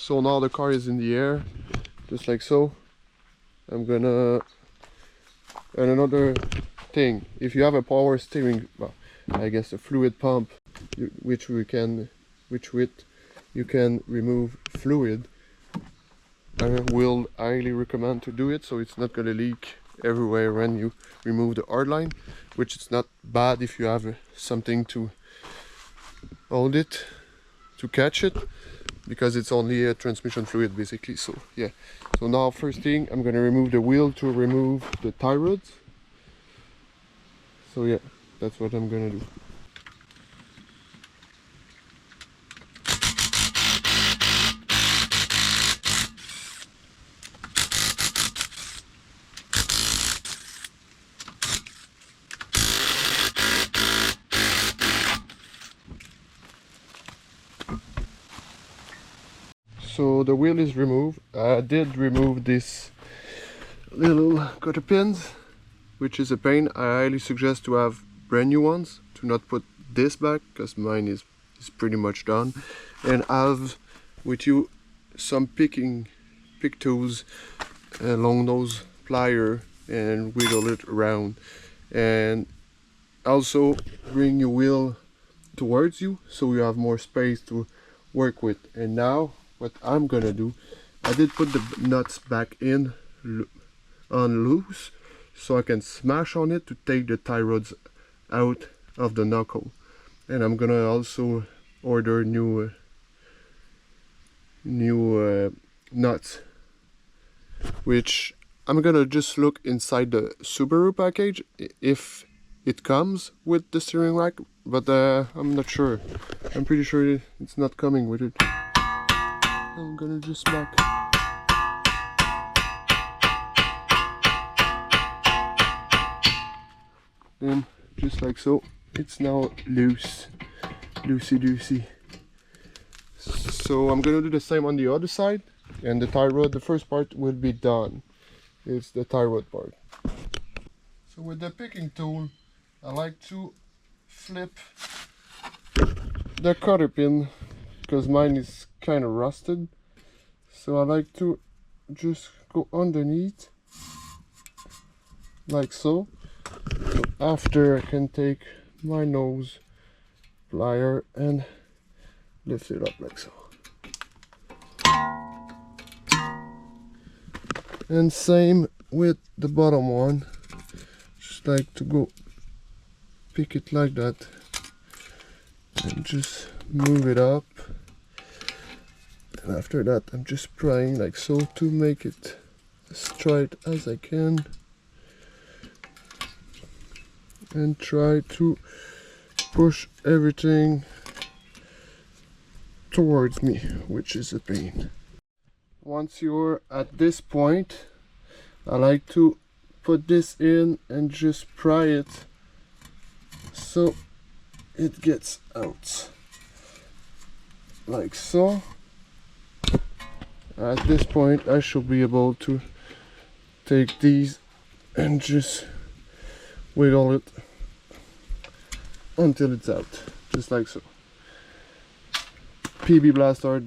So now the car is in the air, just like so. I'm gonna... And another thing, if you have a power steering, well, I guess a fluid pump, which you can remove fluid, I will highly recommend to do it, so it's not gonna leak everywhere when you remove the hardline, which is not bad if you have something to hold it, to catch it, because it's only a transmission fluid basically. So yeah, so now first thing, I'm gonna remove the wheel to remove the tie rods. So yeah, that's what I'm gonna do. So the wheel is removed. I did remove this little cotter pins, which is a pain. I highly suggest to have brand new ones, to not put this back, because mine is pretty much done. And have with you some pick tools, long nose plier, and wiggle it around. And also bring your wheel towards you so you have more space to work with. And now what I'm gonna do, I did put the nuts back in on loose, so I can smash on it to take the tie rods out of the knuckle. And I'm gonna also order new nuts, which I'm gonna just look inside the Subaru package if it comes with the steering rack, but I'm not sure. I'm pretty sure it's not coming with it. I'm gonna just smack. And just like so, it's now loosey loosey. So I'm gonna do the same on the other side, and the tie rod, the first part will be done. It's the tie rod part. So with the picking tool, I like to flip the cotter pin, because mine is kind of rusted. So I like to just go underneath, like so. So after I can take my nose plier and lift it up like so. And same with the bottom one. Just like to go pick it like that and just move it up. And after that I'm just prying like so to make it as straight as I can, and try to push everything towards me, which is a pain. Once you're at this point, I like to put this in and just pry it so it gets out like so. At this point I should be able to take these and just wiggle it until it's out, just like so. PB blaster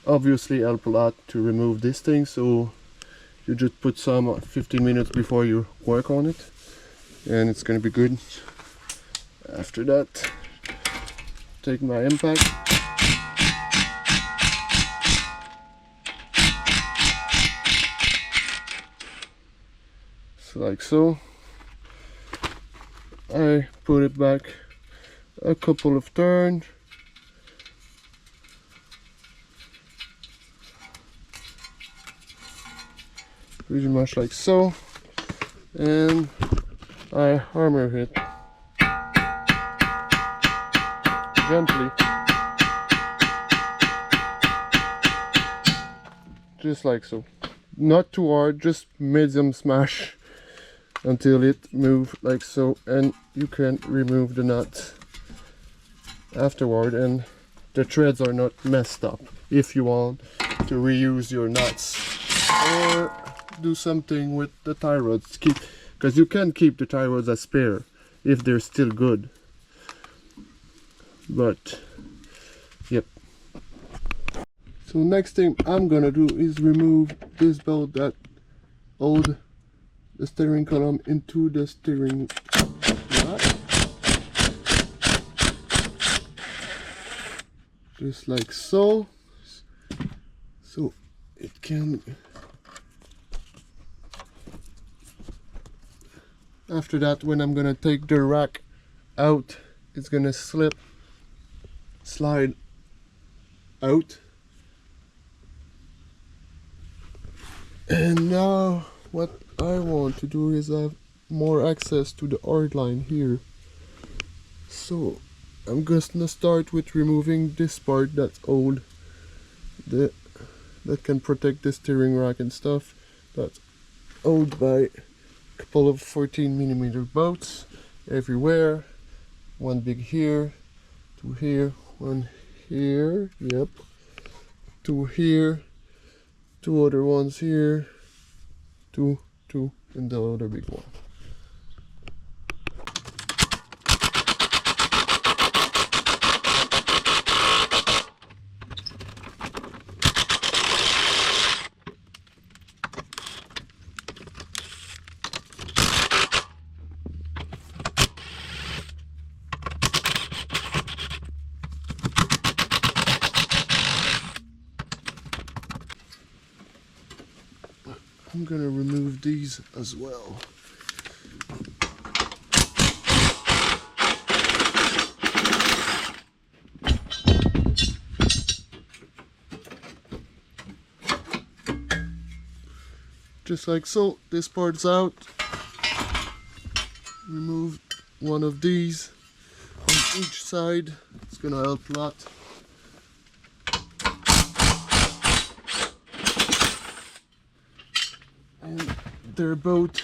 obviously help a lot to remove this thing, so you just put some 15 minutes before you work on it and it's gonna be good. After that, take my impact, so like so. I put it back a couple of turns, pretty much like so, and I hammer it gently, just like so. Not too hard, just medium smash until it moves like so, and you can remove the nut afterward and the threads are not messed up if you want to reuse your nuts or do something with the tie rods, because you can keep the tie rods as spare if they're still good. But yep, So next thing I'm gonna do is remove this bolt that hold the steering column into the steering rack. Just like so. So it can. After that, when I'm gonna take the rack out, it's gonna slide out. And now what I want to do is have more access to the hard line here. So I'm just gonna start with removing this part that's old, that can protect the steering rack and stuff. That's owned by a couple of 14mm bolts everywhere. One big here, two here, one here, yep, two here, two other ones here, two, and the other big one. I'm gonna remove these as well. Just like so, this part's out. Remove one of these on each side. It's gonna help a lot. And they're both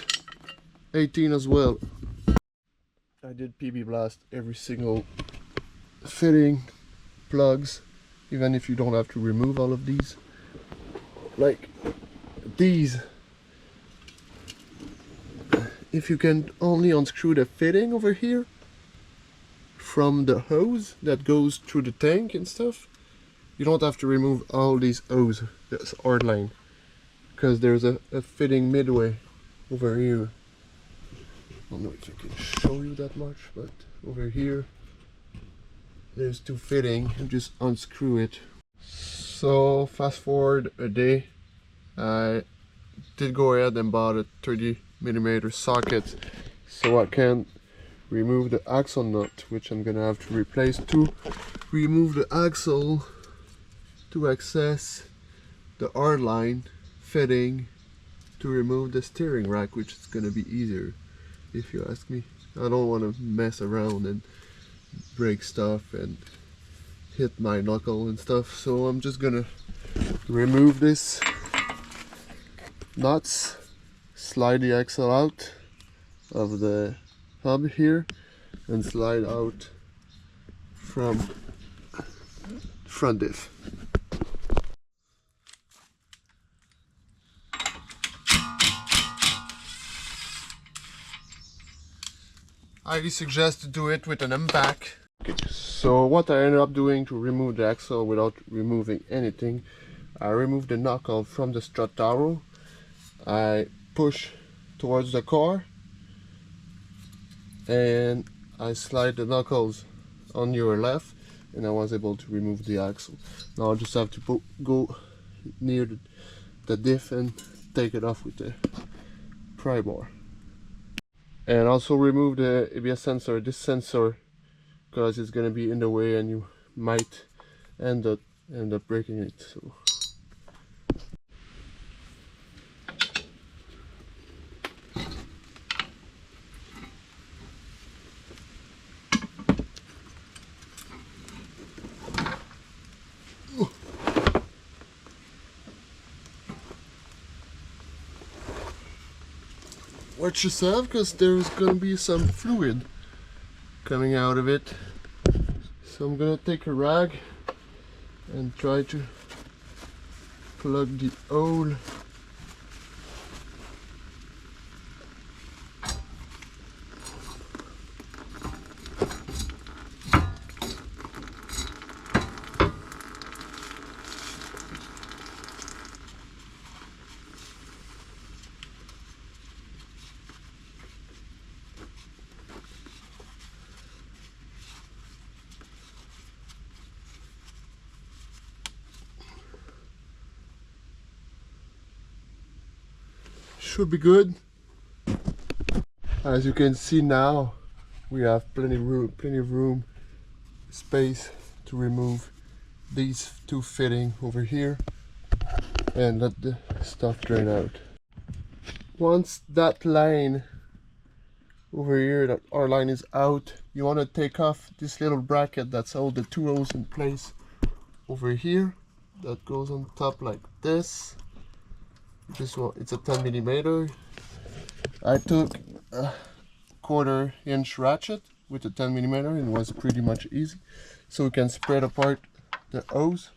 18 as well. I did PB blast every single fitting, plugs, even if you don't have to remove all of these. Like these, if you can only unscrew the fitting over here from the hose that goes through the tank and stuff, you don't have to remove all these hose, this hard line, because there's a fitting midway over here. I don't know if I can show you that much, but over here there's two fitting, and just unscrew it. So fast forward a day, I did go ahead and bought a 30mm socket so I can remove the axle nut, which I'm gonna have to replace to remove the axle to access the hard line fitting to remove the steering rack, which is gonna be easier if you ask me. I don't want to mess around and break stuff and hit my knuckle and stuff, so I'm just gonna remove this nuts, slide the axle out of the hub here, and slide out from front diff. I suggest to do it with an impact. Okay, so what I ended up doing to remove the axle without removing anything, I removed the knuckle from the strut tower. I push towards the car and I slide the knuckles on your left, and I was able to remove the axle. Now I just have to go near the diff and take it off with the pry bar. And also remove the ABS sensor, this sensor, because it's gonna be in the way and you might end up breaking it. So watch yourself, because there's gonna be some fluid coming out of it. So I'm gonna take a rag and try to plug the hole. should be good. As you can see now, we have plenty of room, space to remove these two fitting over here and let the stuff drain out. Once that line over here, that our line is out, you want to take off this little bracket that's hold the two hoses in place over here. That goes on top like this. This one, it's a 10mm. I took a 1/4 inch ratchet with a 10mm and it was pretty much easy. So we can spread apart the hose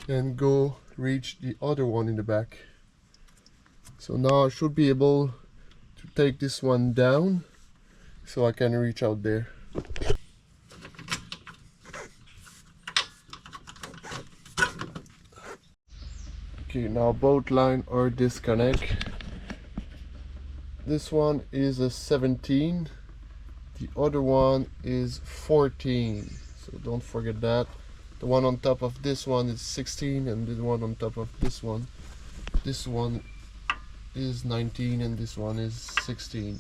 and go reach the other one in the back. So now I should be able to take this one down so I can reach out there. Okay, now both lines are disconnect. This one is a 17, the other one is 14, so don't forget that. The one on top of this one is 16 and the one on top of this one is 19 and this one is 16.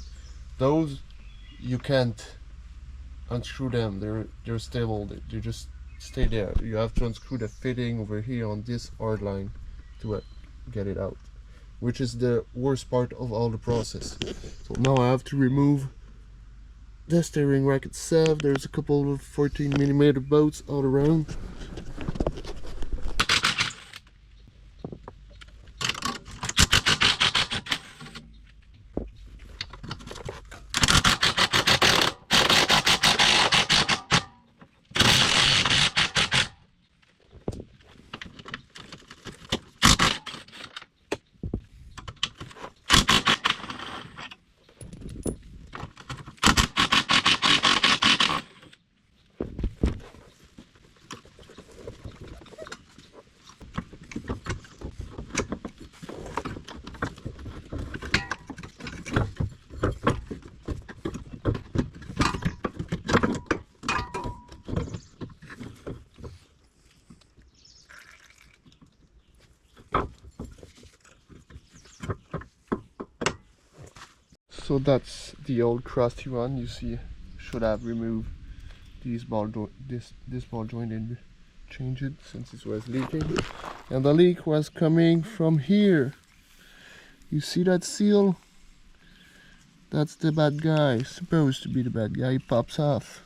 Those you can't unscrew them, they're stable, they just stay there. You have to unscrew the fitting over here on this hard line to get it out, which is the worst part of all the process. So now I have to remove the steering rack itself. There's a couple of 14mm bolts all around. So that's the old crusty one. You see, should have removed these this ball joint and change it since it was leaking. And the leak was coming from here. You see that seal? That's the bad guy, supposed to be the bad guy. He pops off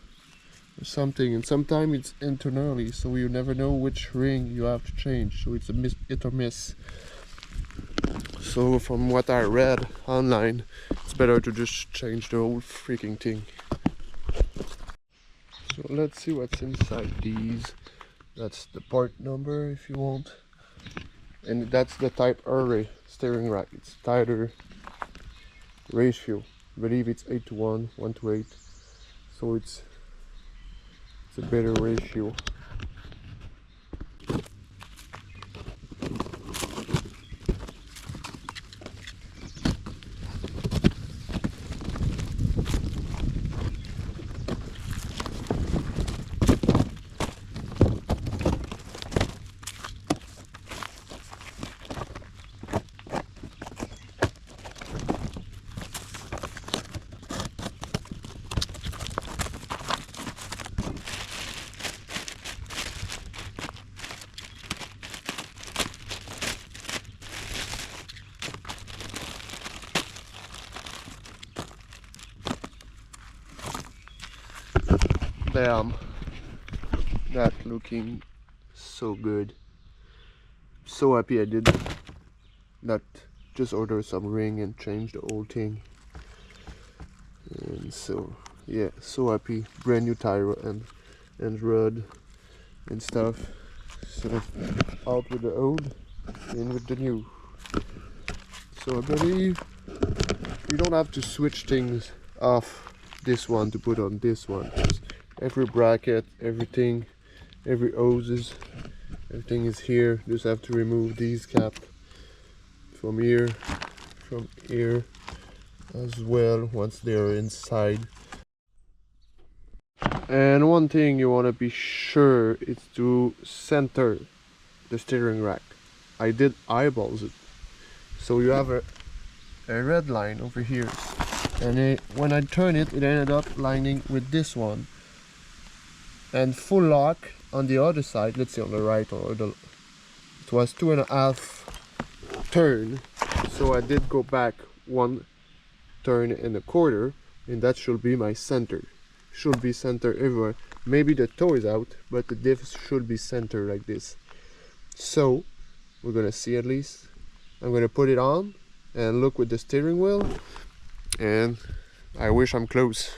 or something, and sometimes it's internally, so you never know which ring you have to change. So it's a hit or miss. So from what I read online, it's better to just change the whole freaking thing. So let's see what's inside these. That's the part number if you want. And that's the type R steering rack. It's tighter ratio. I believe it's 8:1, 1:8. So it's a better ratio. Damn, that looking so good. So happy I did not just order some ring and change the whole thing. And so yeah, so happy. Brand new tire and rod and stuff. So out with the old, in with the new. So I believe you don't have to switch things off this one to put on this one. Every bracket, everything, every hoses, everything is here. Just have to remove these caps from here as well once they're inside. And one thing you want to be sure is to center the steering rack. I did eyeballs it, so you have a red line over here, and when I turn it, it ended up lining with this one. And full lock on the other side, let's say on the right, or the, it was 2.5 turn, so I did go back 1 turn and a quarter, and that should be my center. Should be center everywhere. Maybe the toe is out, but the diff should be center like this. So we're gonna see at least. I'm gonna put it on and look with the steering wheel, and I wish I'm close.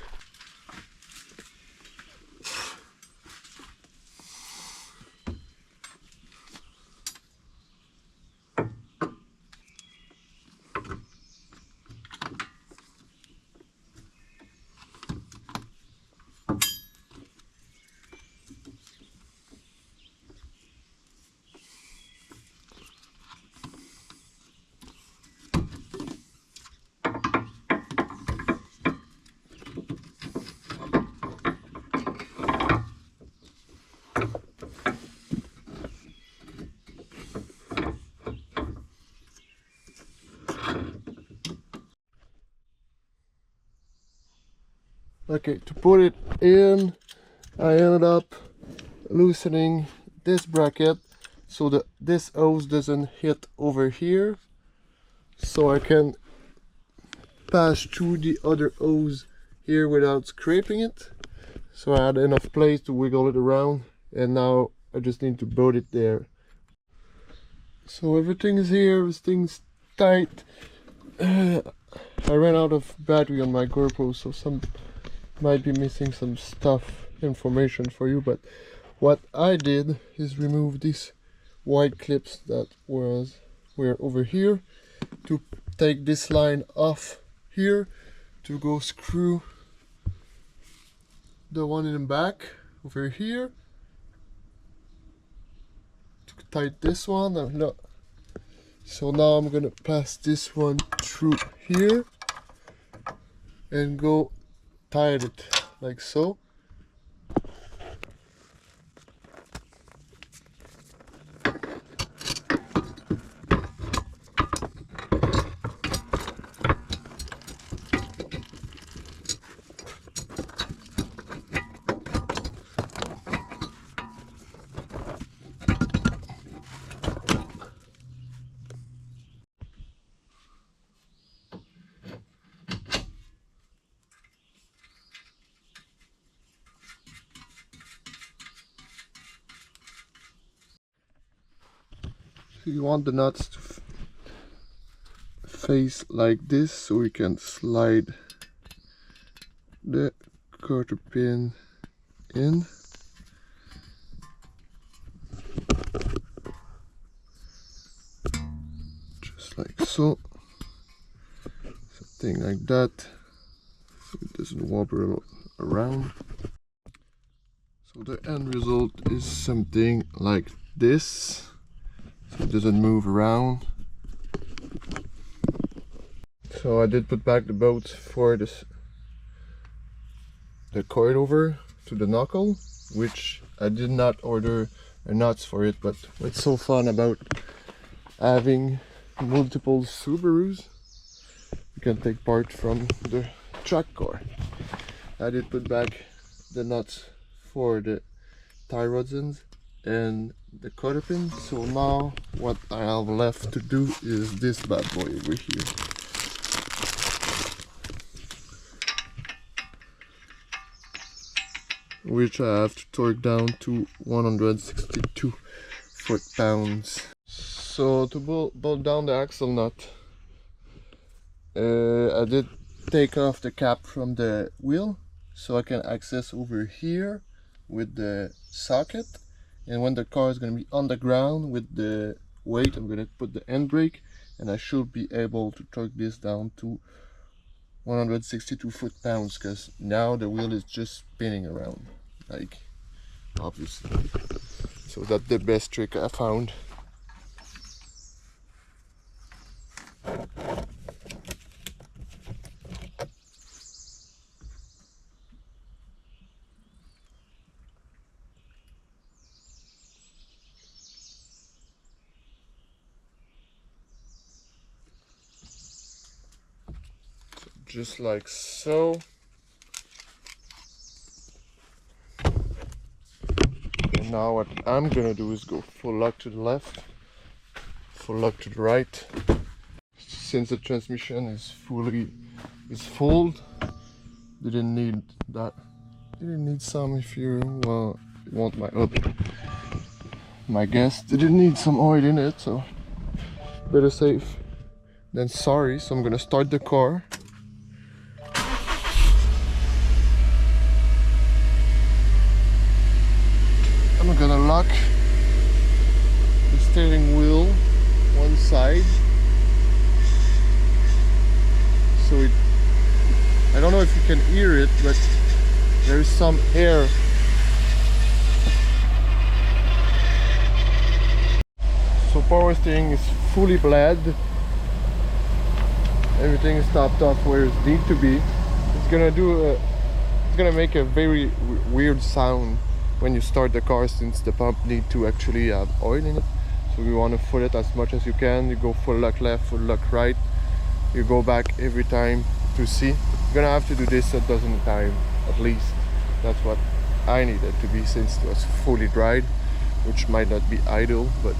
Okay, to put it in, I ended up loosening this bracket so that this hose doesn't hit over here, so I can pass through the other hose here without scraping it. So I had enough place to wiggle it around, and now I just need to bolt it there. So everything is here, everything's tight. I ran out of battery on my GoPro, so some might be missing some stuff, information for you, but what I did is remove these white clips that were over here, to take this line off here, to go screw the one in the back over here, to tighten this one. No. So now I'm gonna pass this one through here and go tie it like so. So you want the nuts to face like this, so we can slide the quarter pin in. Just like so. Something like that, so it doesn't wobble around. So the end result is something like this, so it doesn't move around. So I did put back the bolt for this, the coilover to the knuckle, which I did not order nuts for it, but what's so fun about having multiple Subarus, you can take part from the track car. I did put back the nuts for the tie rods ends and the cotter pin. So now what I have left to do is this bad boy over here. Which I have to torque down to 162 foot-pounds. So to bolt down the axle nut, I did take off the cap from the wheel, so I can access over here with the socket, and when the car is going to be on the ground with the weight, I'm going to put the end brake, and I should be able to torque this down to 162 foot-pounds, because now the wheel is just spinning around, like, obviously. So that's the best trick I found. just like so. And now what I'm gonna do is go full lock to the left, full lock to the right. Since the transmission is full, didn't need that. Didn't need some if you want my guess. Didn't need some oil in it, so better safe than sorry. So I'm gonna start the car. I'm gonna lock the steering wheel one side, so I don't know if you can hear it, but there is some air. So power steering is fully bled. Everything is topped off where it needs to be. It's gonna make a very weird sound when you start the car, since the pump need to actually have oil in it. So we want to fill it as much as you can. You go full lock left, full lock right. You go back every time to see. You're gonna have to do this a dozen times at least. That's what I needed to be, since it was fully dried, which might not be ideal, but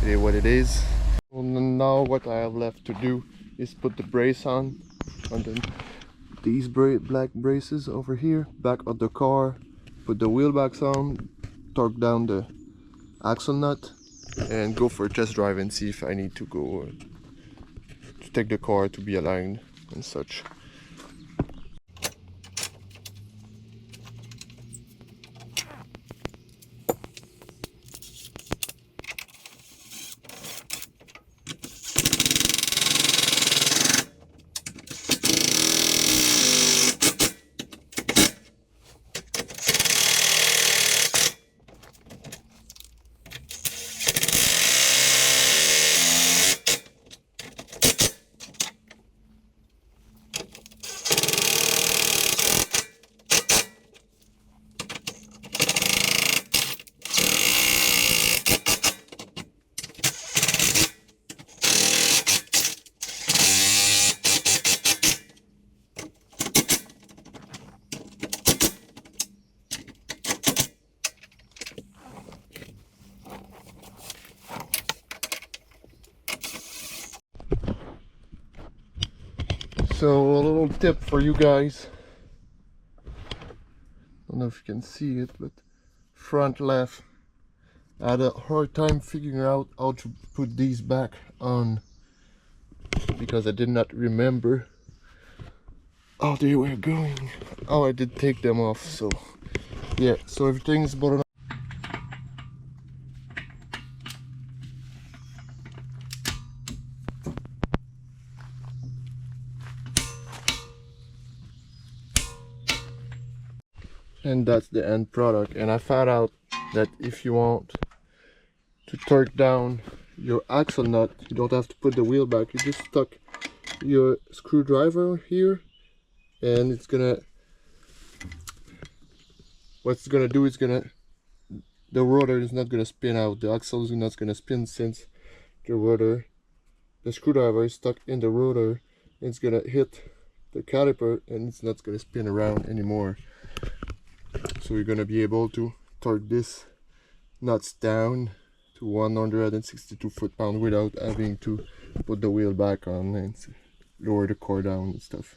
it is what it is. Well, now what I have left to do is put the brace on, and then these black braces over here, back of the car, put the wheel backs on, torque down the axle nut, and go for a test drive and see if I need to go to take the car to be aligned and such. So a little tip for you guys, don't know if you can see it, but front left, I had a hard time figuring out how to put these back on, because I did not remember how they were going. Oh, I did take them off, so yeah, so everything's buttoned up. And that's the end product. And I found out that if you want to torque down your axle nut, you don't have to put the wheel back. You just stuck your screwdriver here, and it's gonna, what it's gonna do is the rotor is not gonna spin out. The axle is not gonna spin, since the screwdriver is stuck in the rotor. It's gonna hit the caliper and it's not gonna spin around anymore. So you're gonna be able to torque this nuts down to 162 foot-pounds without having to put the wheel back on and lower the car down and stuff.